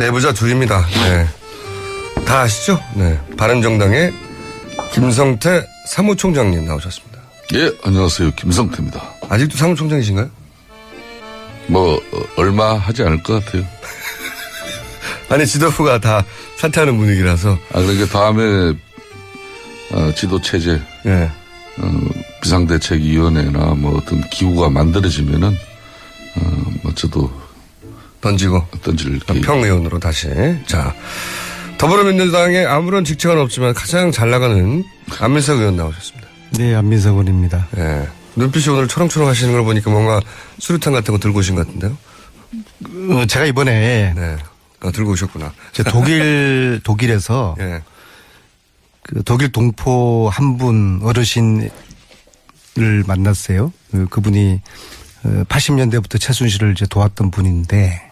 내부자 둘입니다. 네. 다 아시죠? 네. 바른정당의 김성태 사무총장님 나오셨습니다. 예, 안녕하세요. 김성태입니다. 아직도 사무총장이신가요? 얼마 하지 않을 것 같아요. 아니, 지도부가 다 사퇴하는 분위기라서. 그러니까 다음에, 지도체제, 예. 비상대책위원회나 어떤 기구가 만들어지면은, 저도. 던질 평의원으로 다시. 자. 더불어민주당에 아무런 직책은 없지만 가장 잘 나가는 안민석 의원 나오셨습니다. 네, 안민석 의원입니다. 네. 눈빛이 오늘 초롱초롱 하시는 걸 보니까 뭔가 수류탄 같은 거 들고 오신 것 같은데요? 제가 이번에. 네. 들고 오셨구나. 독일에서. 네. 그 독일 동포 한 분 어르신을 만났어요. 그분이 80년대부터 최순실을 이제 도왔던 분인데.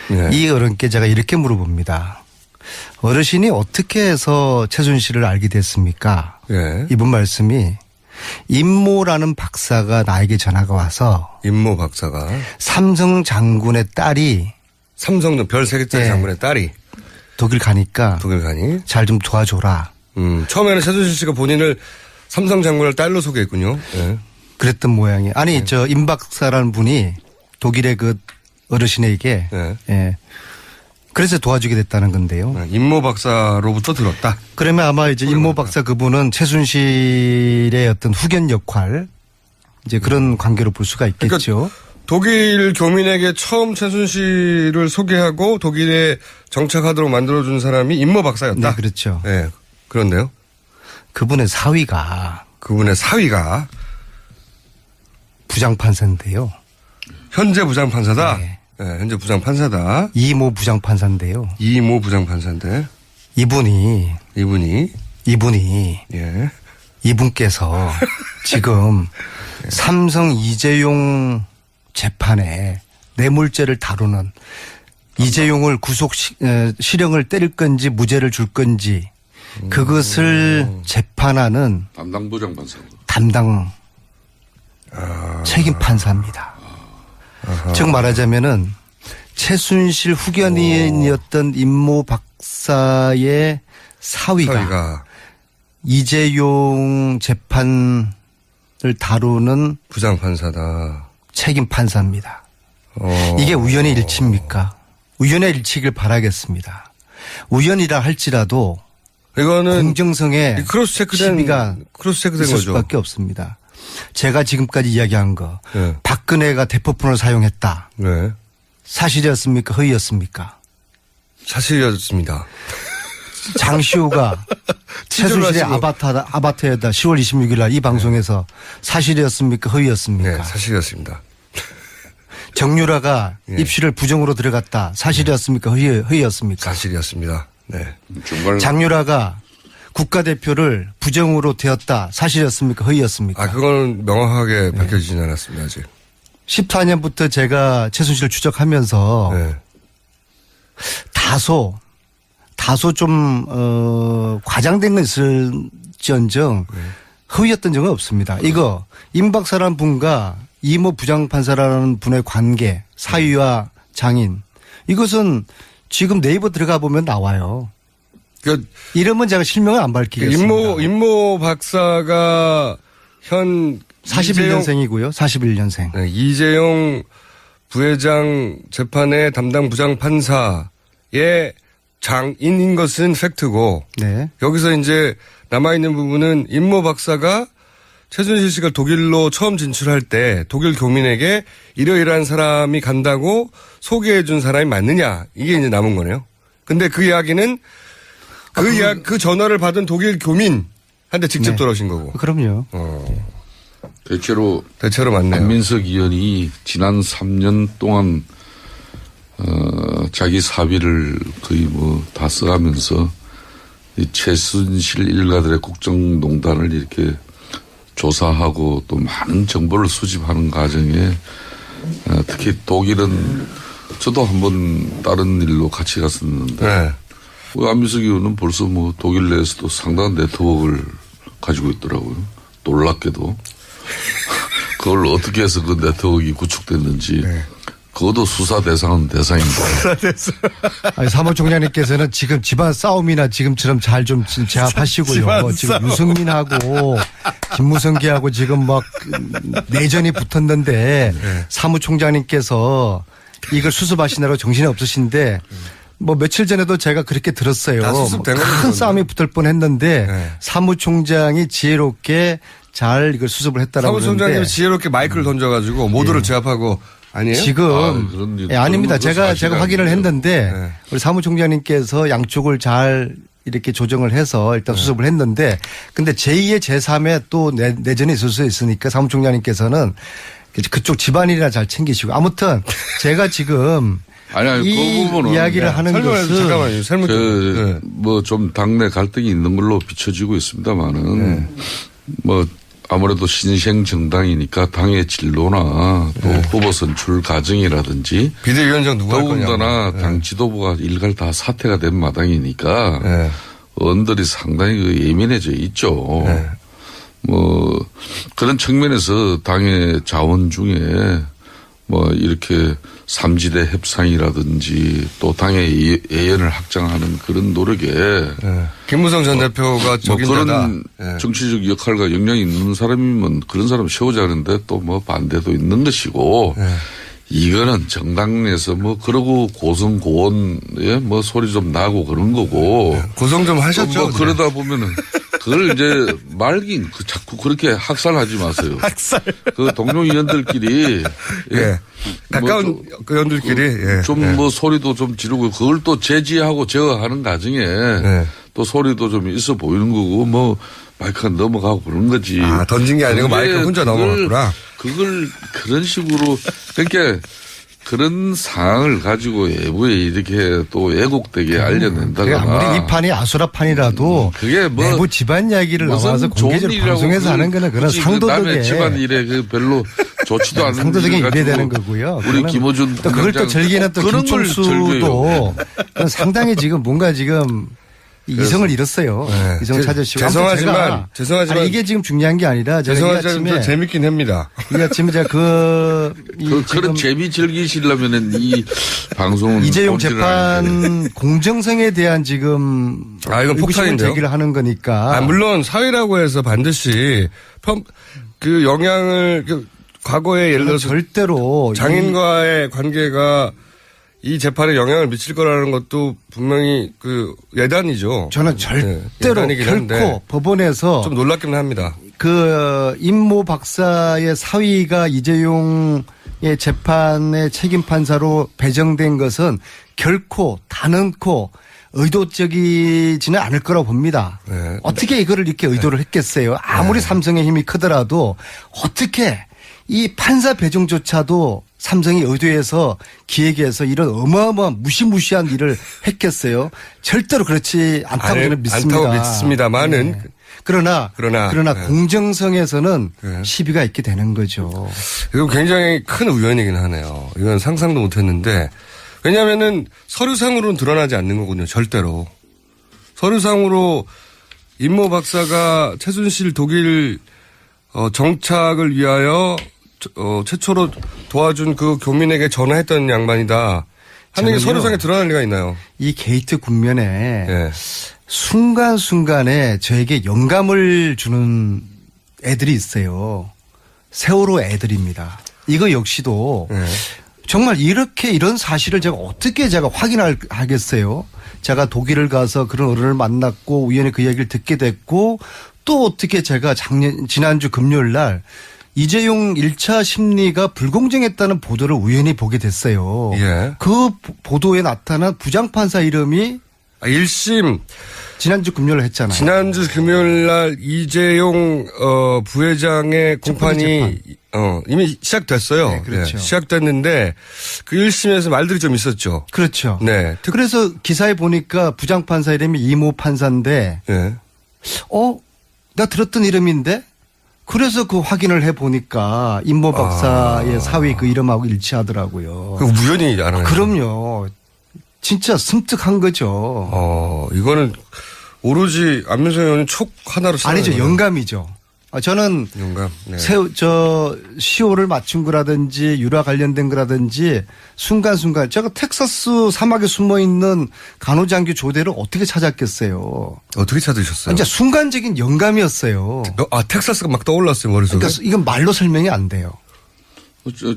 네. 이 어른께 제가 이렇게 물어봅니다. 어르신이 어떻게 해서 최순실을 알게 됐습니까? 예. 이분 말씀이 임모라는 박사가 나에게 전화가 와서. 임모 박사가. 삼성 장군의 딸이. 삼성 별 3개짜리 장군의 딸이. 독일 가니까. 잘 좀 도와줘라. 처음에는 최순실 씨가 본인을 삼성 장군을 딸로 소개했군요. 예. 그랬던 모양이에요. 아니, 임 박사라는 분이 독일의 그 어르신에게. 예. 그래서 도와주게 됐다는 건데요. 임모 박사로부터 들었다. 그러면 아마 이제 임모 박사 그분은 최순실의 어떤 후견 역할, 이제 그런 관계로 볼 수가 있겠죠. 그러니까 독일 교민에게 처음 최순실을 소개하고 독일에 정착하도록 만들어준 사람이 임모 박사였다. 네, 그렇죠. 네, 그런데요. 그분의 사위가 부장판사인데요. 현재 부장판사다. 네. 네, 현재 부장판사다. 이모 부장판사인데요. 이모 부장판사인데. 이분이. 예. 이분께서 지금 삼성 이재용 재판에 뇌물죄를 다루는 이재용을 실형을 때릴 건지 무죄를 줄 건지 그것을 재판하는 담당 부장판사. 책임 판사입니다. 즉 말하자면은 최순실 후견인이었던 임모 박사의 사위가 이재용 재판을 다루는 부장판사다. 책임 판사입니다. 이게 우연의 일치입니까? 우연의 일치길 바라겠습니다. 우연이라 할지라도 이거는 공정성에 시비가 크로스체크된 있을 거죠. 수밖에 없습니다. 제가 지금까지 이야기한 거. 네. 박근혜가 대포폰을 사용했다. 네. 사실이었습니까? 허위였습니까? 사실이었습니다. 장시호가 최순실의 아바타에다 10월 26일 날 이 방송에서 사실이었습니까? 허위였습니까? 네, 사실이었습니다. 정유라가 입시를 부정으로 들어갔다. 사실이었습니까? 허위였습니까? 사실이었습니다. 네. 장유라가 국가대표를 부정으로 되었다. 사실이었습니까? 허위였습니까? 그건 명확하게 밝혀지진 않았습니다, 아직. 14년부터 제가 최순실을 추적하면서 다소 좀 과장된 건 있을지언정 허위였던 적은 없습니다. 이거 임 박사라는 분과 이모 부장판사라는 분의 관계, 사위와 장인, 이것은 지금 네이버 들어가 보면 나와요. 이름은 제가 실명을 안 밝히겠습니다. 임모 박사가 현 41년생이고요. 41년생. 네, 이재용 부회장 재판의 담당 부장판사의 장인인 것은 팩트고 네. 여기서 이제 남아있는 부분은 임모 박사가 최순실 씨가 독일로 처음 진출할 때 독일 교민에게 이러이러한 사람이 간다고 소개해 준 사람이 맞느냐 이게 이제 남은 거네요. 근데 그 이야기는 그 전화를 받은 독일 교민한테 직접 돌아오신 거고. 그럼요. 대체로 맞네요. 안민석 의원이 지난 3년 동안 자기 사비를 거의 다 써가면서 이 최순실 일가들의 국정농단을 이렇게 조사하고 또 많은 정보를 수집하는 과정에 특히 독일은 저도 한번 다른 일로 같이 갔었는데 네. 안민석 의원은 벌써 독일 내에서도 상당한 네트워크를 가지고 있더라고요. 놀랍게도. 그걸 어떻게 해서 그 네트워크가 구축됐는지 그것도 수사 대상은 대상입니다. 아니, 사무총장님께서는 지금 집안 싸움이나 지금처럼 잘 좀 제압하시고요. 지금 유승민하고 김무성기하고 지금 막 내전이 붙었는데 사무총장님께서 이걸 수습하시느라고 정신이 없으신데 뭐 며칠 전에도 제가 그렇게 들었어요. 다 수습된 큰 거죠. 싸움이 붙을 뻔했는데 네. 사무총장이 지혜롭게 잘 이걸 수습을 했다라고 사무총장님이 그러는데 지혜롭게 마이크를 던져가지고 모두를 제압하고 아니에요? 지금 그런 일, 아닙니다. 그런 거 제가 사실이 확인을 아니에요. 했는데 네. 우리 사무총장님께서 양쪽을 잘 이렇게 조정을 해서 일단 수습을 했는데 근데 제2의 제3의 또 내전이 있을 수 있으니까 사무총장님께서는 그쪽 집안일이나 잘 챙기시고 아무튼 제가 지금 아니, 이 그 부분은 이야기를 하는 설명해서 것은 잠깐만요. 설명 좀. 네. 뭐 좀 당내 갈등이 있는 걸로 비춰지고 있습니다만은 뭐 아무래도 신생 정당이니까 당의 진로나 또 후보 선출 과정이라든지 비대위원장 누가 할 거냐. 더군다나 당 지도부가 일갈 다 사퇴가 된 마당이니까 네. 언들이 상당히 그 예민해져 있죠. 네. 뭐 그런 측면에서 당의 자원 중에 뭐 이렇게 삼지대 협상이라든지 또 당의 예연을 확장하는 그런 노력에 네. 김무성 전 대표가 뭐 적임자다. 그런 네. 정치적 역할과 역량이 있는 사람이면 그런 사람 세우자는데 또 뭐 반대도 있는 것이고 네. 이거는 정당 내에서 뭐 그러고 고성고원에 뭐 소리 좀 나고 그런 거고 고성 좀 하셨죠? 뭐 그러다 보면은 그걸 이제 말긴 자꾸 그렇게 학살하지 마세요. 학살. 그 동료 의원들끼리 예. 가까운 뭐 그 연들끼리 예. 좀 뭐 소리도 좀 지르고 그걸 또 제지하고 제어하는 과정에 네. 또 소리도 좀 있어 보이는 거고 뭐 마이크가 넘어가고 그런 거지. 아, 던진 게 아니고 그게 마이크 혼자 그걸- 넘어갔구나. 그걸 그런 식으로 그러니까 그런 상황을 가지고 외부에 이렇게 또 왜곡되게 알려낸다거나 아무리 이 판이 아수라판이라도 그게 뭐 내부 집안 이야기를 무슨 나와서 좋은 공개적으로 일이라고 방송에서 하는 거는 그런 굳이 그 남의 상도덕에 집안 일에 그 별로 좋지도 않은 상도덕에 일을 가지고 위배되는 거고요. 우리 그거는 김어준 또 그걸 또 부장장 즐기는 또 그런 걸 즐겨요. 김총수도 그건 상당히 지금 뭔가 지금 이성을 잃었어요. 네. 이성을 찾으시고. 죄송하지만 아니, 이게 지금 중요한 게 아니라 제가 이 죄송하지만 좀 아침에 재밌긴 합니다. 이 아침에 제가 그런 재미 즐기시려면은 이 방송은 이재용 본질을 아는데. 재판 공정성에 대한 지금 아, 이건 의구심을 폭탄인데요? 제기를 하는 거니까. 아, 물론 사회라고 해서 반드시 그 영향을 과거에 예를 들어서 절대로 장인과의 관계가 이 재판에 영향을 미칠 거라는 것도 분명히 그 예단이죠. 저는 절대로 예단이긴 결코 한데 법원에서 좀 놀랍긴 합니다. 그 임모 박사의 사위가 이재용의 재판의 책임 판사로 배정된 것은 결코 단언코 의도적이지는 않을 거라고 봅니다. 네. 어떻게 이거를 이렇게 의도를 했겠어요? 아무리 삼성의 힘이 크더라도 어떻게 이 판사 배정조차도 삼성이 의도해서 기획해서 이런 어마어마한 무시무시한 일을 했겠어요? 절대로 그렇지 않다고 아니, 저는 믿습니다. 않다고 믿습니다만은 네. 그러나 네. 공정성에서는 네. 시비가 있게 되는 거죠. 이거 굉장히 큰 우연이긴 하네요. 이건 상상도 못했는데 왜냐하면은 서류상으로는 드러나지 않는 거군요. 절대로 서류상으로 임모 박사가 최순실 독일 정착을 위하여 최초로 도와준 그 교민에게 전화했던 양반이다 하는 게 저는요, 서류상에 드러날 리가 있나요? 이 게이트 국면에 예. 순간순간에 저에게 영감을 주는 애들이 있어요. 세월호 애들입니다. 이거 역시도 예. 정말 이런 사실을 제가 어떻게 확인하겠어요? 제가 독일을 가서 그런 어른을 만났고 우연히 그 얘기를 듣게 됐고 또 어떻게 제가 지난주 금요일 날 이재용 1차 심리가 불공정했다는 보도를 우연히 보게 됐어요. 예. 그 보도에 나타난 부장판사 이름이 1심 지난주 금요일 했잖아요. 지난주 금요일 날 이재용 부회장의 공판이 이미 시작됐어요. 네, 그렇죠. 시작됐는데 그 1심에서 말들이 좀 있었죠. 그렇죠. 네. 그래서 기사에 보니까 부장판사 이름이 이모 판사인데 네. 나 들었던 이름인데 그래서 그 확인을 해보니까 임모 박사의 사위 그 이름하고 일치하더라고요. 그 우연히 알아요. 그럼요. 진짜 섬뜩한 거죠. 이거는 오로지 안민석 의원은 촉 하나로 아니죠. 거예요. 영감이죠. 저는 용감. 네. 시호를 맞춘 거라든지 유라 관련된 거라든지 순간순간 제가 텍사스 사막에 숨어 있는 간호장교 조대를 어떻게 찾았겠어요. 어떻게 찾으셨어요? 진짜 순간적인 영감이었어요. 텍사스가 막 떠올랐어요, 머릿속에. 그러니까 이건 말로 설명이 안 돼요.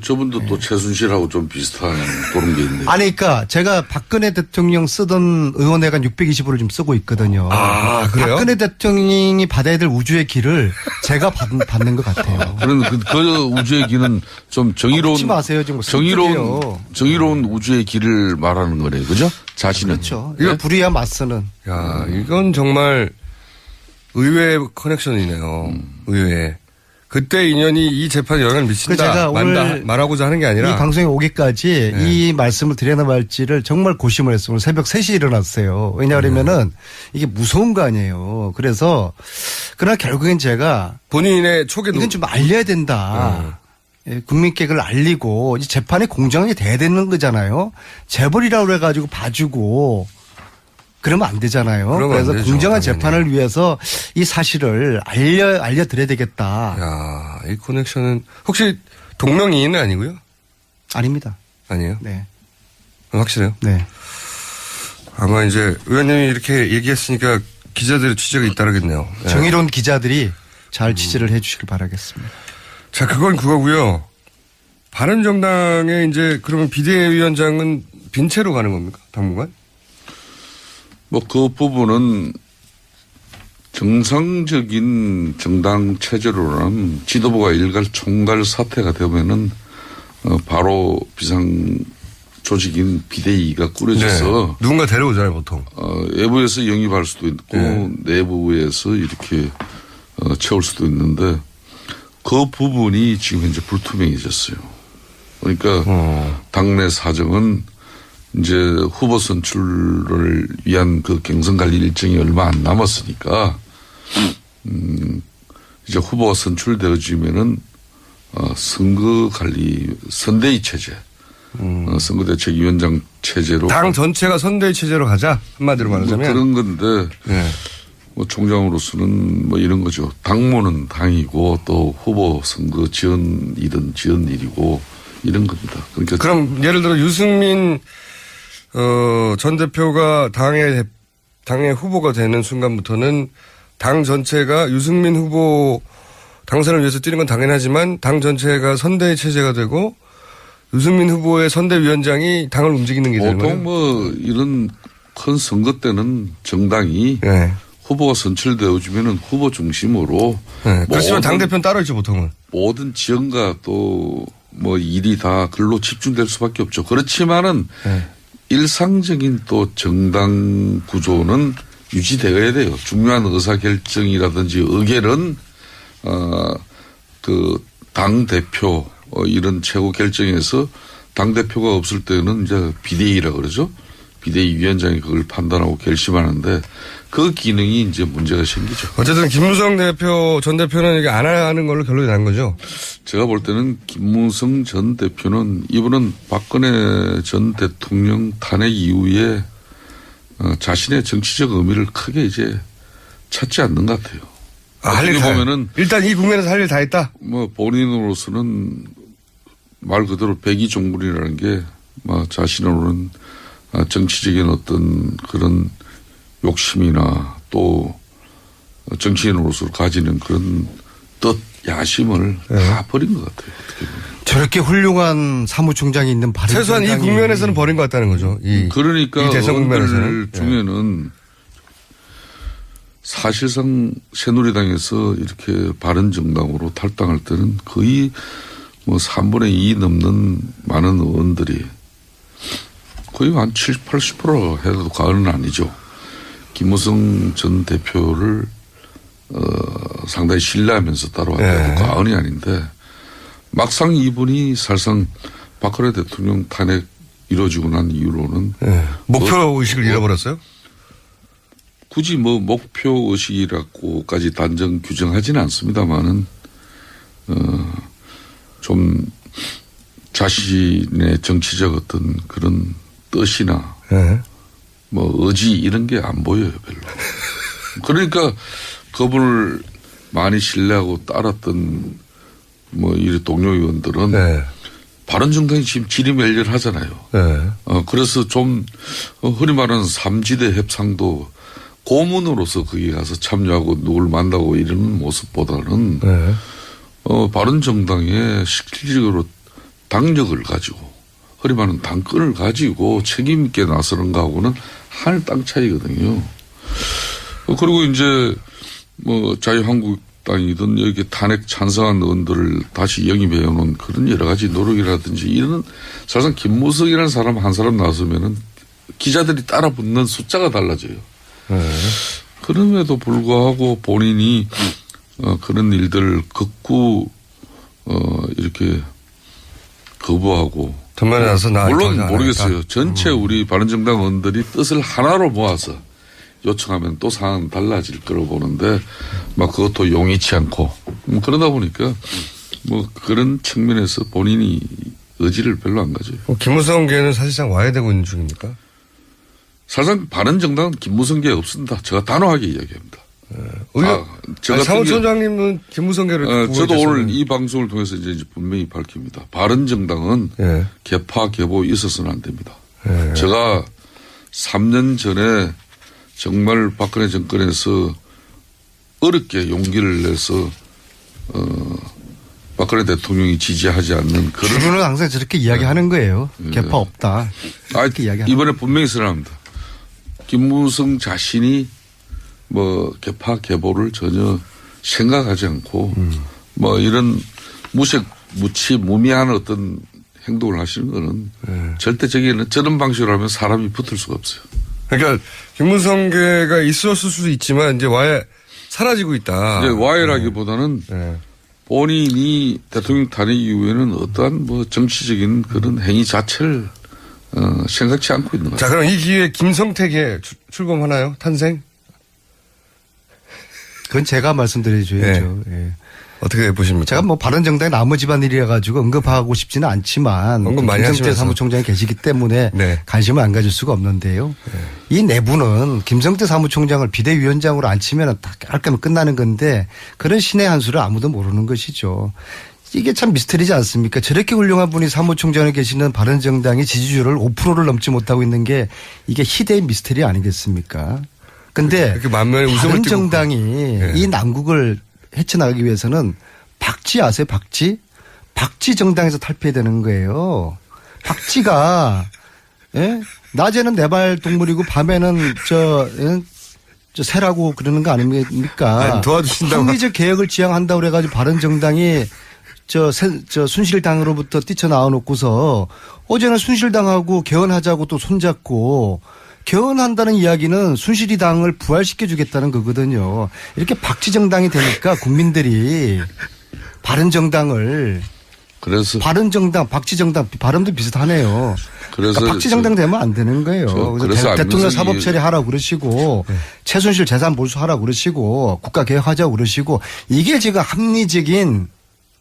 저분도 또 최순실하고 좀 비슷한 그런 게 있네요. 아니, 그러니까 제가 박근혜 대통령 쓰던 의원회관 620호를 좀 쓰고 있거든요. 그래요? 박근혜 대통령이 받아야 될 우주의 길을 제가 받는 것 같아요. 그런 그 우주의 길은 좀 정의로운 걷지 마세요, 지금 정의로운 우주의 길을 말하는 거래요, 그죠? 자신은. 그렇죠. 이거 불의와 맞서는. 야, 이건 정말 의외의 커넥션이네요. 의외. 그때 인연이 이 재판에 영향을 미친다. 제가 오늘 말하고자 하는 게 아니라. 이 방송에 오기까지 이 말씀을 드려야 할지를 정말 고심을 했어요. 오늘 새벽 3시에 일어났어요. 왜냐하면은 이게 무서운 거 아니에요. 그래서 그러나 결국엔 제가 본인의 촉에 이건 좀 알려야 된다. 국민께 그걸 알리고 이 재판이 공정하게 돼야 되는 거잖아요. 재벌이라고 해가지고 봐주고 그러면 안 되잖아요. 그래서 안 되죠, 공정한 당연히. 재판을 위해서 이 사실을 알려드려야 되겠다. 야, 이 커넥션은 혹시 동명이인은 아니고요? 아닙니다. 아니에요? 네. 확실해요? 네. 아마 이제 의원님이 이렇게 얘기했으니까 기자들의 취재가 잇따르겠네요. 네. 정의로운 기자들이 잘 취재를 해 주시길 바라겠습니다. 자, 그건 그거고요. 바른정당의 이제 그러면 비대위원장은 빈 채로 가는 겁니까? 당분간? 뭐 그 부분은 정상적인 정당 체제로는 지도부가 일괄 총괄 사태가 되면은 바로 비상 조직인 비대위가 꾸려져서 누군가 데려오잖아요, 보통. 외부에서 영입할 수도 있고 내부에서 이렇게 채울 수도 있는데 그 부분이 지금 현재 불투명해졌어요. 그러니까 당내 사정은 이제 후보 선출을 위한 그 경선 관리 일정이 얼마 안 남았으니까 이제 후보가 선출되어지면은 선거 관리 선대위 체제, 선거대책위원장 체제로 당 전체가 선대위 체제로 가자 한마디로 말하자면 뭐 그런 건데 뭐 총장으로서는 뭐 이런 거죠. 당무는 당이고 또 후보 선거 지원 일은 지원 일이고 이런 겁니다. 그러니까 그럼 예를 들어 유승민 전 대표가 당의 후보가 되는 순간부터는 당 전체가 유승민 후보 당선을 위해서 뛰는 건 당연하지만 당 전체가 선대위 체제가 되고 유승민 후보의 선대위원장이 당을 움직이는 게 되는 거예요. 보통 뭐 이런 큰 선거 때는 정당이 후보가 선출되어지면은 후보 중심으로 그렇지만 당대표는 따로 있죠, 보통은. 모든 지원과 또 뭐 일이 다 글로 집중될 수밖에 없죠. 그렇지만은 일상적인 또 정당 구조는 유지되어야 돼요. 중요한 의사결정이라든지 의결은 그 당대표 이런 최고 결정에서 당대표가 없을 때는 이제 비대위라고 그러죠. 비대위 위원장이 그걸 판단하고 결심하는데 그 기능이 이제 문제가 생기죠. 어쨌든 김무성 전 대표는 이게 안 하는 걸로 결론이 난 거죠. 제가 볼 때는 김무성 전 대표는 이분은 박근혜 전 대통령 탄핵 이후에 자신의 정치적 의미를 크게 이제 찾지 않는 것 같아요. 할 일 보면은 일단 이 국면에서 할 일 다 했다. 뭐 본인으로서는 말 그대로 백의종군이라는 게 뭐 자신으로는 정치적인 어떤 그런 욕심이나 또 정치인으로서 가지는 그런 뜻, 야심을 다 버린 것 같아요. 어떻게 보면. 저렇게 훌륭한 사무총장이 있는 바른정당이 최소한 이 국면에서는 버린 것 같다는 거죠. 그러니까 이 대선 국면에서는. 의원들 중에는 사실상 새누리당에서 이렇게 바른정당으로 탈당할 때는 거의 뭐 3분의 2 넘는 많은 의원들이 거의 한 70, 80% 해도 과언은 아니죠. 김무성 전 대표를 상당히 신뢰하면서 따라왔다고 과언이 아닌데 막상 이분이 사실상 박근혜 대통령 탄핵 이루어지고 난 이후로는 목표 의식을 잃어버렸어요? 굳이 뭐 목표 의식이라고까지 단정 규정하지는 않습니다만은 좀 자신의 정치적 어떤 그런 뜻이나 뭐 의지 이런 게 안 보여요 별로. 그러니까 그분을 많이 신뢰하고 따랐던 뭐 이 동료 의원들은 네. 바른정당이 지금 지리멸렬하잖아요. 네. 그래서 좀 흔히 말하는 삼지대 협상도 고문으로서 거기 가서 참여하고 누굴 만나고 이런 모습보다는 네. 바른정당의 실질적으로 당력을 가지고 흔히 말하는 당권을 가지고 책임 있게 나서는 거하고는 하늘 땅 차이거든요. 그리고 이제 뭐 자유한국당이든 여기 탄핵 찬성한 의원들을 다시 영입해 오는 그런 여러 가지 노력이라든지 이런 사실상 김무성이라는 사람 한 사람 나서면은 기자들이 따라 붙는 숫자가 달라져요. 네. 그럼에도 불구하고 본인이 그런 일들을 극구 이렇게 거부하고 전면에 나서 물론 모르겠어요. 전체 우리 바른정당 의원들이 뜻을 하나로 모아서 요청하면 또 상황은 달라질 거로 보는데 막 그것도 용이치 않고 그러다 보니까 뭐 그런 측면에서 본인이 의지를 별로 안 가져요. 김무성계는 사실상 와야 되고 있는 중입니까? 사실상 바른정당은 김무성계 없습니다. 제가 단호하게 이야기합니다. 사무총장님은 김무성계를 저도 오늘 이 방송을 통해서 이제 분명히 밝힙니다. 바른정당은 예. 개파 개보 있어서는 안 됩니다. 예. 제가 3년 전에 정말 박근혜 정권에서 어렵게 용기를 내서 박근혜 대통령이 지지하지 않는 그런 주로는 항상 저렇게 이야기하는 거예요. 개파 없다. 이렇게 이야기하는 이번에 분명히 선언합니다. 김무성 자신이 뭐 개파 개보를 전혀 생각하지 않고 뭐 이런 무미한 어떤 행동을 하시는 거는 절대 저런 방식으로 하면 사람이 붙을 수가 없어요. 그러니까 김무성계가 있었을 수도 있지만 이제 와해 사라지고 있다. 이제 와해라기보다는 네. 본인이 대통령 탄핵 이후에는 어떠한 뭐 정치적인 그런 행위 자체를 생각지 않고 있는 거죠. 자, 그럼 이 기회에 김성택에 출범하나요? 탄생? 그건 제가 말씀드려줘야죠. 예. 어떻게 보십니까? 제가 뭐 바른정당의 나머 집안일이라 가지고 언급하고 싶지는 않지만 언급 많이 김성태 하시면서. 사무총장이 계시기 때문에 네. 관심을 안 가질 수가 없는데요. 이 내부는 김성태 사무총장을 비대위원장으로 앉히면 깔끔히 끝나는 건데 그런 신의 한 수를 아무도 모르는 것이죠. 이게 참 미스터리지 않습니까? 저렇게 훌륭한 분이 사무총장에 계시는 바른정당이 지지율을 5%를 넘지 못하고 있는 게 이게 희대의 미스터리 아니겠습니까? 근데 이렇게 만면에 웃음을 바른정당이 네. 이 난국을 헤쳐나가기 위해서는 박쥐 아세요? 박쥐? 박쥐 정당에서 탈피해야 되는 거예요. 박쥐가 예? 낮에는 내발 동물이고 밤에는 저 새라고 그러는 거 아닙니까? 아니, 도와주신다고. 합리적 개혁을 지향한다고 그래가지고 바른정당이 저 순실당으로부터 뛰쳐나와 놓고서 어제는 순실당하고 개헌하자고 또 손잡고 개헌한다는 이야기는 순실이 당을 부활시켜 주겠다는 거거든요. 이렇게 박쥐정당이 되니까 국민들이 바른정당을 그래서 바른정당, 박쥐정당 발음도 비슷하네요. 그래서 그러니까 박쥐정당 되면 안 되는 거예요. 그래서 대통령 안민석이- 사법 처리하라고 그러시고 최순실 재산 몰수하라고 그러시고 국가 개혁하자고 그러시고 이게 지금 합리적인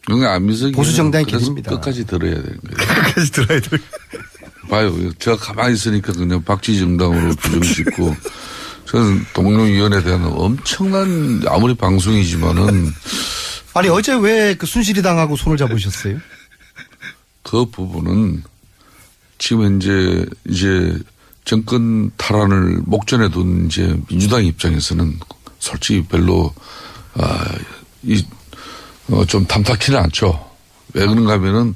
안민석이 보수 정당의 그래서 길입니다. 끝까지 들어야 되는 거예요. 끝까지 들어야 돼. 봐요. 제가 가만히 있으니까 그냥 박쥐 정당으로 부정짓고 저는 동료위원회에 대한 엄청난 아무리 방송이지만은 아니 어제 왜 그 순실이 당하고 손을 잡으셨어요? 그 부분은 지금 현재 이제 정권 탈환을 목전에 둔 이제 민주당 입장에서는 솔직히 별로 좀 탐탁치는 않죠. 왜 그런가 하면은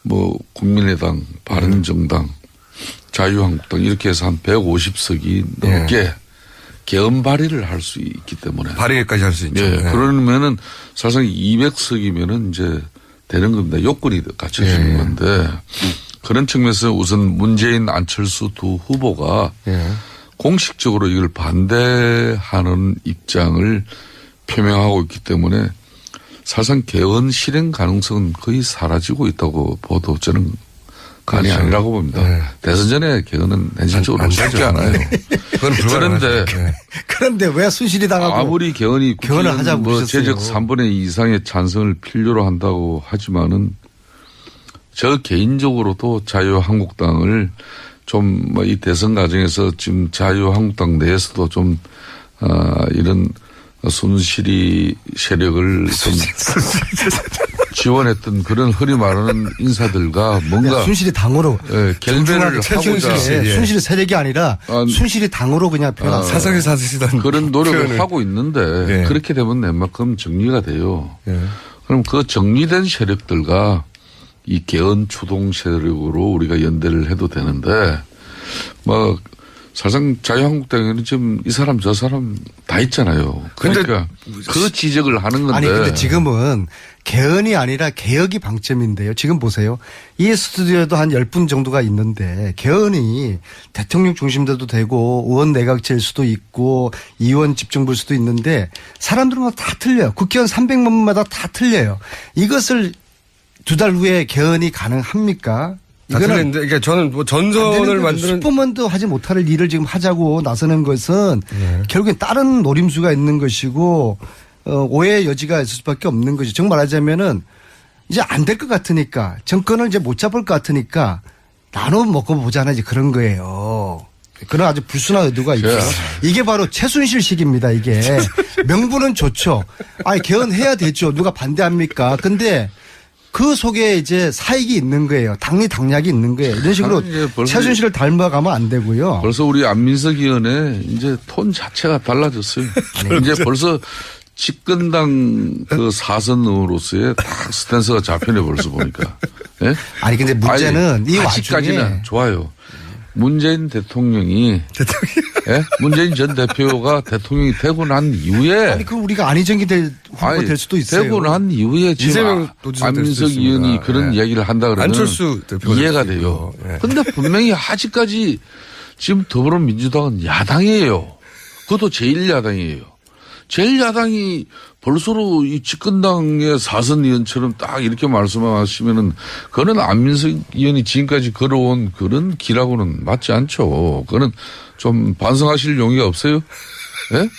뭐 국민의당, 바른정당, 자유한국당 이렇게 해서 한 150석이 넘게 개헌 발의를 할 수 있기 때문에. 발의까지 할 수 있죠. 예. 네. 그러면은 사실상 200석이면은 이제 되는 겁니다. 요건이 갖춰지는 건데 그런 측면에서 우선 문재인, 안철수 두 후보가 공식적으로 이걸 반대하는 입장을 표명하고 있기 때문에 사실상 개헌 실행 가능성은 거의 사라지고 있다고 보도 저는 간이 그렇죠. 아니라고 봅니다. 네. 대선 전에 개헌은 현실적으로 안 쉽지 되죠. 않아요. 그건 불가능하죠. 그런데 네. 그런데 왜 순실이 당하고 아무리 개헌을 하자고 뭐 그러셨어요. 제적 3분의 2 이상의 찬성을 필요로 한다고 하지만은 저 개인적으로도 자유한국당을 좀 뭐 이 대선 과정에서 지금 자유한국당 내에서도 좀 이런 손실이 세력을 좀 지원했던 그런 허리 마르는 인사들과 뭔가 순실이 당으로 결별을 하고자 순실이 세력이 아니라 순실이 당으로 그냥 표현한 사석에 사시던 그런 노력을 표현을. 하고 있는데 예. 그렇게 되면 웬만큼 정리가 돼요. 예. 그럼 그 정리된 세력들과 이 개헌 추동 세력으로 우리가 연대를 해도 되는데 뭐 사실상 자유한국당에는 지금 이 사람 저 사람 다 있잖아요. 그러니까 그 지적을 하는 건데. 아니 근데 지금은 개헌이 아니라 개혁이 방점인데요. 지금 보세요. 이 스튜디오에도 한 10분 정도가 있는데 개헌이 대통령 중심대도 되고 의원 내각제일 수도 있고 의원 집정부일 수도 있는데 사람들은 다 틀려요. 국회의원 300만 명마다 다 틀려요. 이것을 2달 후에 개헌이 가능합니까? 다 틀렸는데, 그러니까 저는 뭐 전선을 만드는 슈퍼맨도 하지 못할 일을 지금 하자고 나서는 것은 결국엔 다른 노림수가 있는 것이고 오해의 여지가 있을 수밖에 없는 것이 정말 말하자면은 이제 안 될 것 같으니까 정권을 이제 못 잡을 것 같으니까 나눠 먹어보자는 이제 그런 거예요. 그런 아주 불순한 의도가 있죠. 이게 바로 최순실식입니다. 이게 명분은 좋죠. 아니 개헌해야 되죠. 누가 반대합니까? 근데 그 속에 이제 사익이 있는 거예요. 당리당략이 있는 거예요. 이런 식으로 최순실을 닮아가면 안 되고요. 벌써 우리 안민석 의원의 이제 톤 자체가 달라졌어요. 이제 벌써 집권당 그 사선으로서의 딱 스탠스가 잡히네 벌써 보니까. 예? 아니 근데 문제는 이 아직까지는 와중에 좋아요. 문재인 대통령이 예? 문재인 전 대표가 대통령이 되고 난 이후에 아니 그럼 우리가 안희정이 후보가 될 수도 있어요. 되고 난 이후에 지금 이재명 도지사 될수 안민석 있습니다. 의원이 그런 예. 이야기를 한다 그러면 안철수 대표가 이해가 될 수도 돼요. 있고. 예. 그런데 분명히 아직까지 지금 더불어민주당은 야당이에요. 그것도 제1야당이에요. 제1야당이 벌써로 이 집권당의 사선 의원처럼 딱 이렇게 말씀하시면은 그거는 안민석 의원이 지금까지 걸어온 그런 길하고는 맞지 않죠. 그거는 좀 반성하실 용의가 없어요? 예?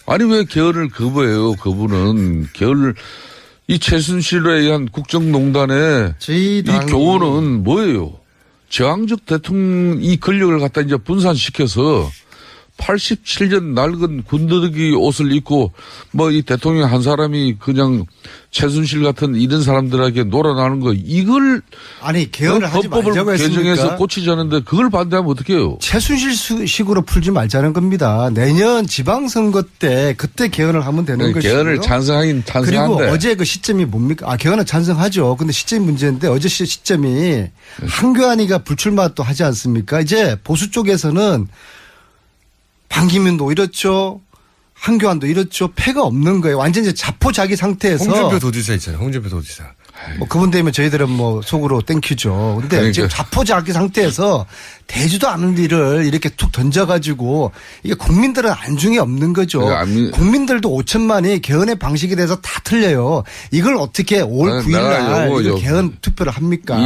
아니 왜 개헌을 거부해요? 그분은 개헌을 이 최순실에 의한 국정농단의 이 교훈은 뭐예요? 제왕적 대통령 이 권력을 갖다 이제 분산시켜서 87년 낡은 군더더기 옷을 입고 뭐 이 대통령 한 사람이 그냥 최순실 같은 이런 사람들에게 놀아나는 거 이걸 아니 개헌을 하지 법법을 말자고 개정해서 했으니까 고치자는데 그걸 반대하면 어떻게 해요? 최순실식으로 풀지 말자는 겁니다. 내년 지방선거 때 그때 개헌을 하면 되는 것이고요. 개헌을 찬성하긴 찬성한데. 그리고 어제 그 시점이 뭡니까? 개헌을 찬성하죠. 근데 시점이 문제인데 어제 시점이 한교안이가 불출마 또 하지 않습니까? 이제 보수 쪽에서는 반기문도 이렇죠. 한교안도 이렇죠. 패가 없는 거예요. 완전히 이제 자포자기 상태에서. 홍준표 도지사 있잖아요. 홍준표 도지사. 뭐 그분 되면 저희들은 뭐 속으로 땡큐죠. 근데 그러니까. 지금 자포자기 상태에서 되지도 않은 일을 이렇게 툭 던져가지고 이게 국민들은 안중에 없는 거죠. 국민들도 5천만이 개헌의 방식에 대해서 다 틀려요. 이걸 어떻게 올 9일 날 이걸 개헌 투표를 합니까?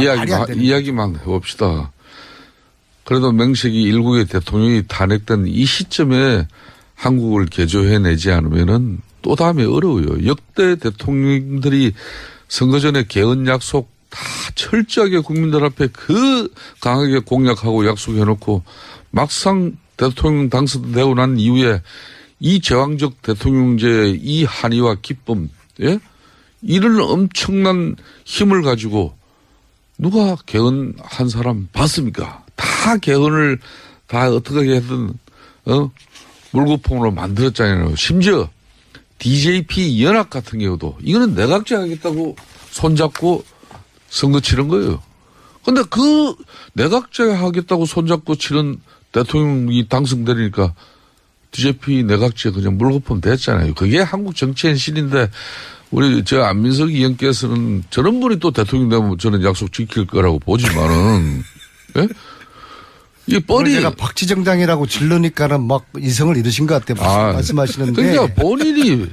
이야기만 해봅시다. 그래도 명색이 일국의 대통령이 탄핵된 이 시점에 한국을 개조해내지 않으면은 또 다음에 어려워요. 역대 대통령들이 선거 전에 개헌 약속 다 철저하게 국민들 앞에 그 강하게 공약하고 약속해놓고 막상 대통령 당선되고 난 이후에 이 제왕적 대통령제의 이 한의와 기쁨, 예? 이런 엄청난 힘을 가지고 누가 개헌한 사람 봤습니까? 다 개헌을 다 어떻게 해든 물거품으로 만들었잖아요. 심지어 DJP 연합 같은 경우도 이거는 내각제 하겠다고 손잡고 선거 치른 거예요. 그런데 그 내각제 하겠다고 손잡고 치른 대통령이 당선되니까 DJP 내각제 그냥 물거품 됐잖아요. 그게 한국 정치 현실인데 우리 저 안민석 의원께서는 저런 분이 또 대통령 되면 저는 약속 지킬 거라고 보지만은 예? 이 뻔히 제가 박지정당이라고 질르니까는 막 이성을 잃으신 것 같아요. 말씀하시는데. 그러니까 본인이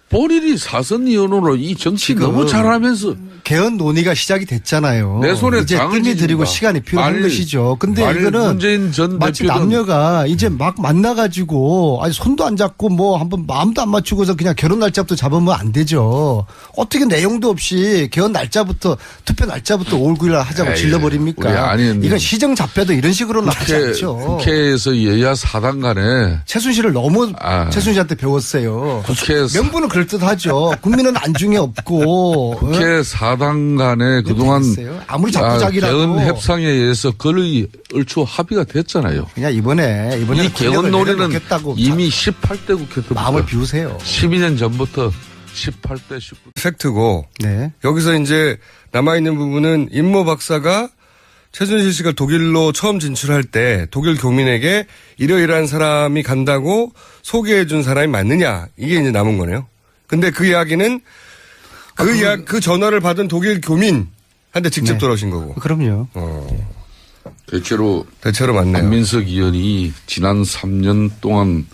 본인이 사선 의원으로 이 정치 지금 너무 잘하면서 개헌 논의가 시작이 됐잖아요. 내 손에 이제 당을 뜸이 들이고 쥐는다. 시간이 필요한 만일- 것이죠. 근데 만일 이거는 문재인 전 마치 대표는 남녀가 이제 막 만나가지고 아니 손도 안 잡고 뭐 한번 마음도 안 맞추고서 그냥 결혼 날짜부터 잡으면 안 되죠. 어떻게 내용도 없이 개헌 날짜부터 투표 날짜부터 5월 9일 하자고 에이, 질러버립니까? 우리 아니, 이건 시정 잡혀도 이런 식으로는 하지 않죠. 국회에서 여야 4당 간에 최순실을 너무 아. 최순실한테 배웠어요. 국회에서 명분은 그럴듯하죠. 국민은 안중에 없고. 국회 4당 간에 그동안 되겠어요? 아무리 자꾸자기라도. 개헌 협상에 의해서 거의 얼추 합의가 됐잖아요. 그냥 이번에 이 개헌 논의는 내려놓겠다고 이미 18대 국회 때부터 마음을 비우세요. 12년 전부터 18대 19대 팩트고 네. 여기서 이제 남아있는 부분은 임모 박사가 최순실 씨가 독일로 처음 진출할 때 독일 교민에게 이러이러한 사람이 간다고 소개해 준 사람이 맞느냐 이게 이제 남은 거네요. 근데 그 이야기는 그 전화를 받은 독일 교민한테 직접 네. 들어오신 거고. 그럼요. 대체로 맞네요. 안민석 의원이 지난 3년 동안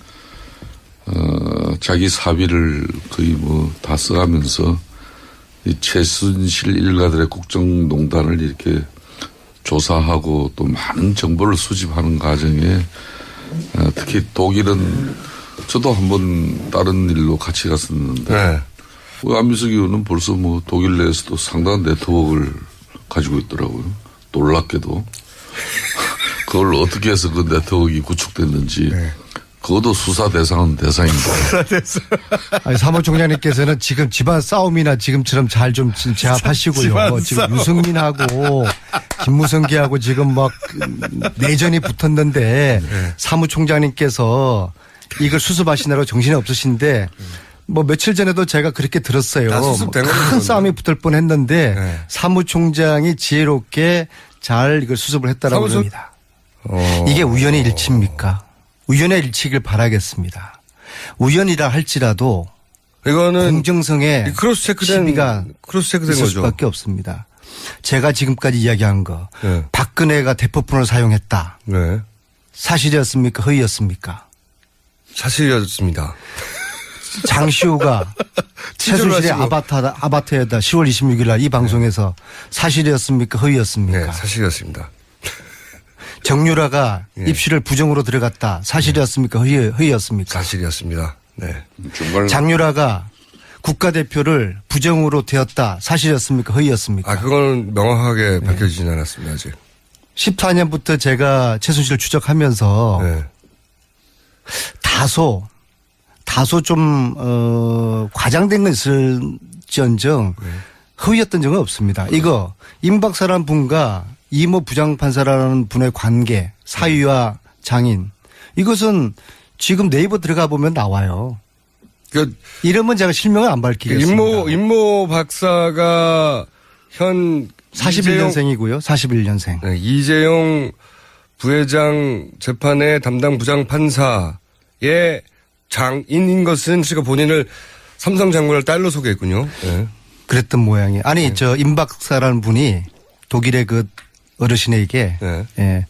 자기 사비를 거의 뭐 다 써가면서 이 최순실 일가들의 국정농단을 이렇게 조사하고 또 많은 정보를 수집하는 과정에 특히 독일은 저도 한번 다른 일로 같이 갔었는데 네. 안민석 의원은 벌써 뭐 독일 내에서도 상당한 네트워크를 가지고 있더라고요. 놀랍게도. 그걸 어떻게 해서 그 네트워크가 구축됐는지 그것도 수사 대상은 대상입니다. 아니, 사무총장님께서는 지금 집안 싸움이나 지금처럼 잘 좀 제압하시고요. 지금 유승민하고 김무성기하고 지금 막 내전이 붙었는데 사무총장님께서 이걸 수습하시느라고 정신이 없으신데 뭐 며칠 전에도 제가 그렇게 들었어요. 다 수습된 큰 거죠. 싸움이 붙을 뻔했는데 네. 사무총장이 지혜롭게 잘 이걸 수습을 했다라고 합니다. 이게 우연의 일치입니까? 우연의 일치길 바라겠습니다. 우연이라 할지라도 이거는 공정성에 크로스 체크된 시비가 있을 거죠. 수밖에 없습니다. 제가 지금까지 이야기한 거 네. 박근혜가 대포폰을 사용했다. 네. 사실이었습니까? 허위였습니까? 사실이었습니다. 장시호가 최순실의 아바타에다 10월 26일 날 이 방송에서 사실이었습니까? 허위였습니까? 네, 사실이었습니다. 정유라가 입시를 부정으로 들어갔다. 사실이었습니까? 허위였습니까? 사실이었습니다. 네. 정말 장유라가 국가대표를 부정으로 되었다. 사실이었습니까? 허위였습니까? 그건 명확하게 밝혀지진 않았습니다, 아직. 14년부터 제가 최순실을 추적하면서 네. 다소 좀 과장된 건 있을지언정 허위였던 적은 없습니다. 이거 임 박사라는 분과 이모 부장판사라는 분의 관계, 사위와 장인 이것은 지금 네이버 들어가 보면 나와요. 이름은 제가 실명을 안 밝히겠습니다. 임모 박사가 현 41년생이고요. 41년생. 네, 이재용 부회장 재판의 담당 부장판사의 장인인 것은 씨가 본인을 삼성 장군을 딸로 소개했군요. 네. 그랬던 모양이에요. 아니 저 임 박사라는 분이 독일의 그 어르신에게 네. 예.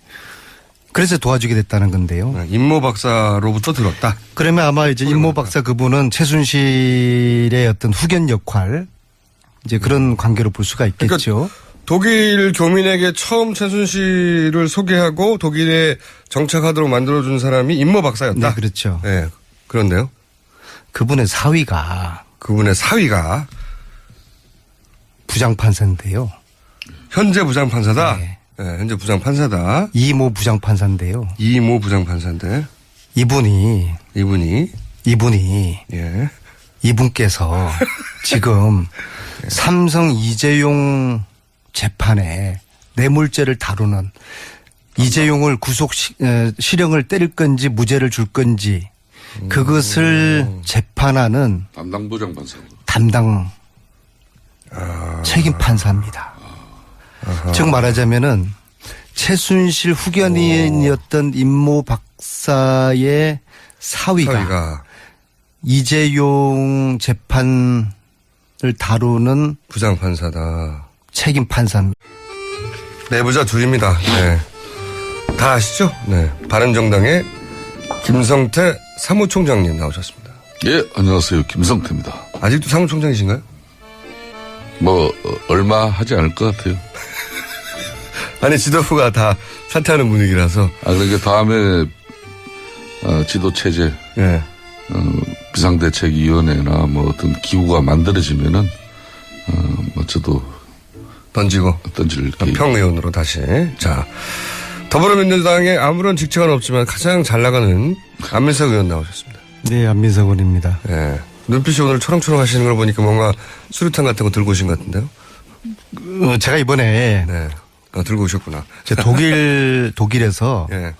그래서 도와주게 됐다는 건데요. 네, 임모 박사로부터 들었다. 그러면 아마 이제 임모 박사 그분은 최순실의 어떤 후견 역할 이제 그런 관계로 볼 수가 있겠죠. 그러니까 독일 교민에게 처음 최순실을 소개하고 독일에 정착하도록 만들어준 사람이 임모 박사였다. 네, 그렇죠. 네, 그런데요. 그분의 사위가 그분의 사위가 부장판사인데요. 현재 부장판사다. 네. 네, 현재 부장판사다. 이모 부장판사인데요. 이모 부장판사인데 이분이 예. 이분께서 지금 삼성 이재용 재판에 뇌물죄를 다루는 이재용을 구속 실형을 때릴 건지 무죄를 줄 건지 그것을 재판하는 담당 부장판사. 담당 책임 판사입니다. 즉 말하자면은 최순실 후견인이었던 임모 박사의 사위가 이재용 재판을 다루는 부장판사다. 책임 판사입니다. 내부자 둘입니다. 네. 다 아시죠? 네. 바른정당의 김성태 사무총장님 나오셨습니다. 예, 안녕하세요. 김성태입니다. 아직도 사무총장이신가요? 뭐 얼마 하지 않을 것 같아요. 아니 지도부가 다 사퇴하는 분위기라서. 그러니까 다음에 지도 체제, 예. 비상대책위원회나 뭐 어떤 기구가 만들어지면은 뭐 저도 던질 계획. 평의원으로 다시. 자, 더불어민주당에 아무런 직책은 없지만 가장 잘 나가는 안민석 의원 나오셨습니다. 네, 안민석 의원입니다. 예. 눈빛이 오늘 초롱초롱 하시는 걸 보니까 뭔가 수류탄 같은 거 들고 오신 것 같은데요? 제가 이번에 네. 들고 오셨구나. 독일에서 예.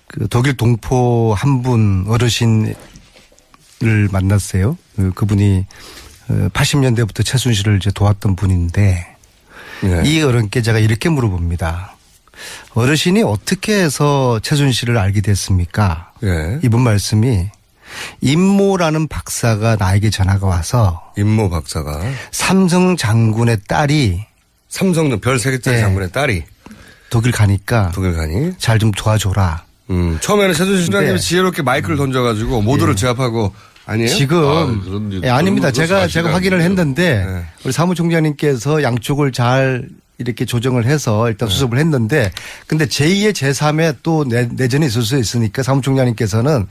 그 독일 동포 한 분 어르신을 만났어요. 그분이 80년대부터 최순실을 이제 도왔던 분인데 예. 이 어른께 제가 이렇게 물어봅니다. 어르신이 어떻게 해서 최순실을 알게 됐습니까? 예. 이분 말씀이 임모라는 박사가 나에게 전화가 와서 임모 박사가 삼성 장군의 딸이 삼성 별 3개짜리 예. 장군의 딸이 독일 가니까 독일 가니? 잘 좀 도와줘라. 처음에는 최순실 실장님이 네. 지혜롭게 마이크를 던져가지고 모두를 제압하고 아니에요? 지금 그런 일, 아닙니다. 그런 것도 제가 사실은 확인을 아니에요. 했는데 네. 우리 사무총장님께서 양쪽을 잘 이렇게 조정을 해서 일단 수습을 했는데 근데 제2의 제3의 또 내전이 있을 수 있으니까 사무총장님께서는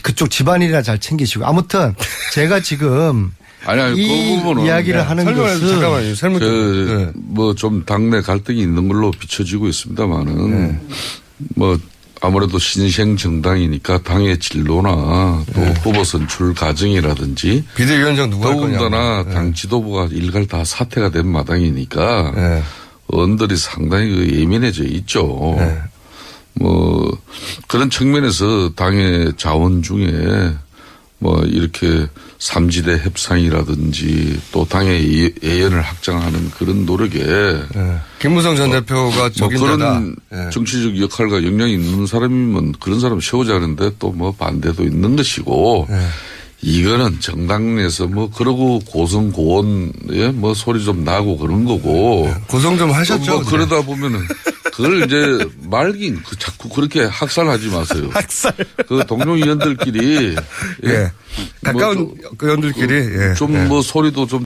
그쪽 집안일이나 잘 챙기시고 아무튼 제가 지금 아니, 이 그 부분은 이야기를 하는 설명해 것은 잠깐만요. 설명 좀. 네. 뭐 좀 당내 갈등이 있는 걸로 비춰지고 있습니다만은 뭐 아무래도 신생 정당이니까 당의 진로나 또 후보 선출 과정이라든지 비대위원장 누가 할 거냐? 더군다나 당 지도부가 일갈 다 사퇴가 된 마당이니까 네. 의원들이 상당히 예민해져 있죠. 네. 뭐 그런 측면에서 당의 자원 중에 뭐 이렇게 삼지대 협상이라든지 또 당의 예연을 확장하는 그런 노력에 네. 김무성 전 대표가 뭐 적임자다. 그런 네. 정치적 역할과 역량이 있는 사람이면 그런 사람 세우자는데 또 뭐 반대도 있는 것이고 네. 이거는 정당 내에서 뭐 그러고 고성고원에 뭐 소리 좀 나고 그런 거고 고성 좀 하셨죠? 뭐 그러다 보면은 그걸 이제 말긴 자꾸 그렇게 학살하지 마세요. 학살. 그 동료 의원들끼리 예. 가까운 뭐 의원들끼리 예. 좀 뭐 소리도 좀